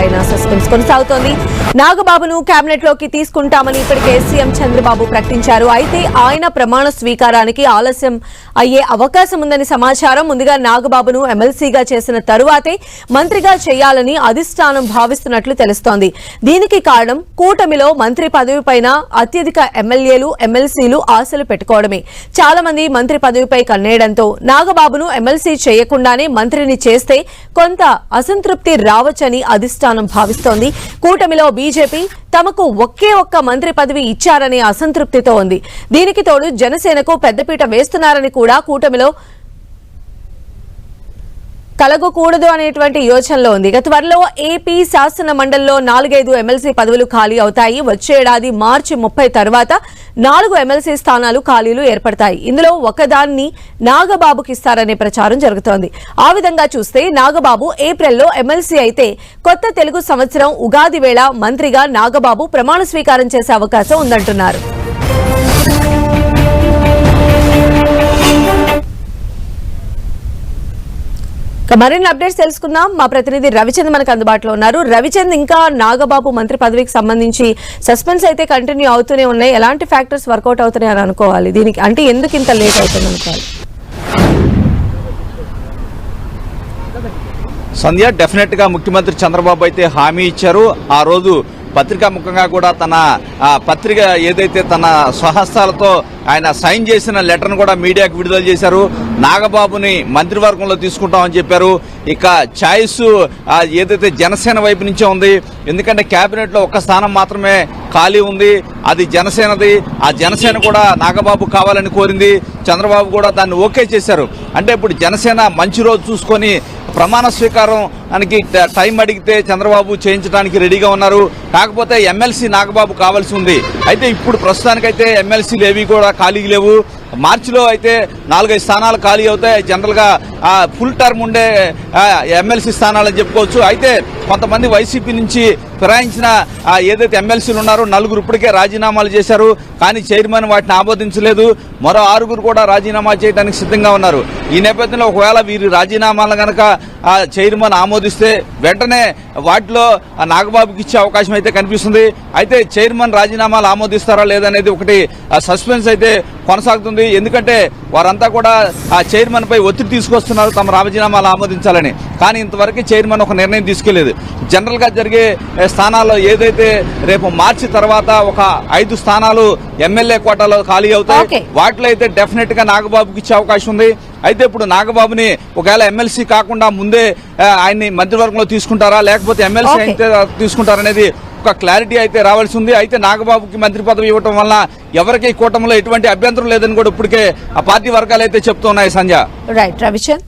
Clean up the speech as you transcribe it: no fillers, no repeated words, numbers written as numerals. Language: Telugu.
పైన సస్పెన్స్ కొనసాగుతోంది. నాగబాబును కేబినెట్ లోకి తీసుకుంటామని ఇప్పటికే సీఎం చంద్రబాబు ప్రకటించారు. అయితే ఆయన ప్రమాణ స్వీకారానికి ఆలస్యం అయ్యే అవకాశం ఉందని సమాచారం. ముందుగా నాగబాబును ఎమ్మెల్సీగా చేసిన తరువాతే మంత్రిగా చేయాలని అధిష్టానం భావిస్తున్నట్లు తెలుస్తోంది. దీనికి కారణం కూటమిలో మంత్రి పదవిపైన అత్యధిక ఎమ్మెల్యేలు ఎమ్మెల్సీలు ఆశలు పెట్టుకోవడమే. చాలా మంది మంత్రి పదవిపై కన్నేయడంతో నాగబాబును ఎమ్మెల్సీ చేయకుండానే మంత్రిని చేస్తే కొంత అసంతృప్తి రావచ్చని అధిష్టానం భావిస్తోంది. కూటమిలో బీజేపీ తమకు ఒకే ఒక్క మంత్రి పదవి ఇచ్చారనే అసంతృప్తితో ఉంది. దీనికి తోడు జనసేనకు పెద్దపీట వేస్తున్నారని కూడా కూటమిలో కలగకూడదు అనేటువంటి యోచనలో ఉంది. గత త్వరలో ఏపీ శాసన మండలిలో 4-5 ఎమ్మెల్సీ పదవులు ఖాళీ అవుతాయి. వచ్చే ఏడాది మార్చి 30 తర్వాత 4 ఎమ్మెల్సీ స్థానాలు ఖాళీలు ఏర్పడతాయి. ఇందులో ఒకదాన్ని నాగబాబుకి ఇస్తారనే ప్రచారం జరుగుతోంది. ఆ విధంగా చూస్తే నాగబాబు ఏప్రిల్లో ఎమ్మెల్సీ అయితే కొత్త తెలుగు సంవత్సరం ఉగాది వేళ మంత్రిగా నాగబాబు ప్రమాణ స్వీకారం చేసే అవకాశం ఉందంటున్నారు. మరిన్ని అప్డేట్స్ తెలుసుకుందాం. మా ప్రతినిధి రవిచంద్ మనకు అందుబాటులో ఉన్నారు. రవిచంద్, ఇంకా నాగబాబు మంత్రి పదవికి సంబంధించి సస్పెన్స్ అయితే కంటిన్యూ అవుతూనే ఉన్నాయి. ఎలాంటి ఫ్యాక్టర్స్ వర్కౌట్ అవుతున్నాయి అని అనుకోవాలి? దీనికి అంటే ఎందుకు ఇంత లేట్ అవుతుంది అనుకోవాలి? సంధ్య, డెఫినెట్ గా ముఖ్యమంత్రి చంద్రబాబు అయితే హామీ ఇచ్చారు. ఆ రోజు పత్రికాముఖంగా కూడా తన పత్రిక ఏదైతే తన స్వహస్తాలతో ఆయన సైన్ చేసిన లెటర్ను కూడా మీడియాకు విడుదల చేశారు. నాగబాబుని మంత్రివర్గంలో తీసుకుంటామని చెప్పారు. ఇక ఛాయిస్ ఏదైతే జనసేన వైపు నుంచే ఉంది. ఎందుకంటే కేబినెట్ లో ఒక్క స్థానం మాత్రమే ఖాళీ ఉంది, అది జనసేనది. ఆ జనసేన కూడా నాగబాబు కావాలని కోరింది. చంద్రబాబు కూడా దాన్ని ఓకే చేశారు. అంటే ఇప్పుడు జనసేన మంచి రోజు చూసుకొని ప్రమాణ స్వీకారానికి టైం అడిగితే చంద్రబాబు చేయించడానికి రెడీగా ఉన్నారు. కాకపోతే ఎమ్మెల్సీ నాగబాబు కావాల్సి ఉంది. అయితే ఇప్పుడు ప్రస్తుతానికైతే ఎమ్మెల్సీలు ఏవి కూడా ఖాళీ లేవు. మార్చిలో అయితే 4-5 స్థానాలు ఖాళీ అవుతాయి. జనరల్ గా ఫుల్ టర్మ్ ఉండే ఎమ్మెల్సీ స్థానాలని చెప్పుకోవచ్చు. అయితే కొంతమంది వైసీపీ నుంచి ఫిరాయించిన ఏదైతే ఎమ్మెల్సీలు ఉన్నారో 4 ఇప్పటికే రాజీనామాలు చేశారు. కానీ చైర్మన్ వాటిని ఆమోదించలేదు. మరో 6 కూడా రాజీనామా చేయడానికి సిద్ధంగా ఉన్నారు. ఈ నేపథ్యంలో ఒకవేళ వీరి రాజీనామాలు గనక చైర్మన్ ఆమోదిస్తే వెంటనే వాటిలో నాగబాబుకి ఇచ్చే అవకాశం అయితే కనిపిస్తుంది. అయితే చైర్మన్ రాజీనామాలు ఆమోదిస్తారా లేదనేది ఒకటి సస్పెన్స్ అయితే కొనసాగుతుంది. ఎందుకంటే వారంతా కూడా ఆ చైర్మన్ పై ఒత్తిడి తీసుకొస్తున్నారు తమ రాజీనామాలు ఆమోదించాలని. కానీ ఇంతవరకు చైర్మన్ ఒక నిర్ణయం తీసుకోలేదు. జనరల్ గా జరిగే స్థానాల్లో ఏదైతే రేపు మార్చి తర్వాత ఒక 5 స్థానాలు ఎమ్మెల్యే కోటాలో ఖాళీ అవుతాయి. వాటిలో అయితే డెఫినెట్ గా నాగబాబుకి ఇచ్చే అవకాశం ఉంది. అయితే ఇప్పుడు నాగబాబుని ఒకవేళ ఎమ్మెల్సీ కాకుండా ముందే ఆయన్ని మంత్రివర్గంలో తీసుకుంటారా లేకపోతే ఎమ్మెల్సీ అయితే తీసుకుంటారనేది ఒక క్లారిటీ అయితే రావాల్సి ఉంది. అయితే నాగబాబుకి మంత్రి పదవి ఇవ్వడం వల్ల ఎవరికి కూటమిలో ఎటువంటి అభ్యంతరం లేదని కూడా ఇప్పటికే ఆ పార్టీ వర్గాలు అయితే చెప్తున్నాయి. సంజయ్, రైట్ రవిచంద్.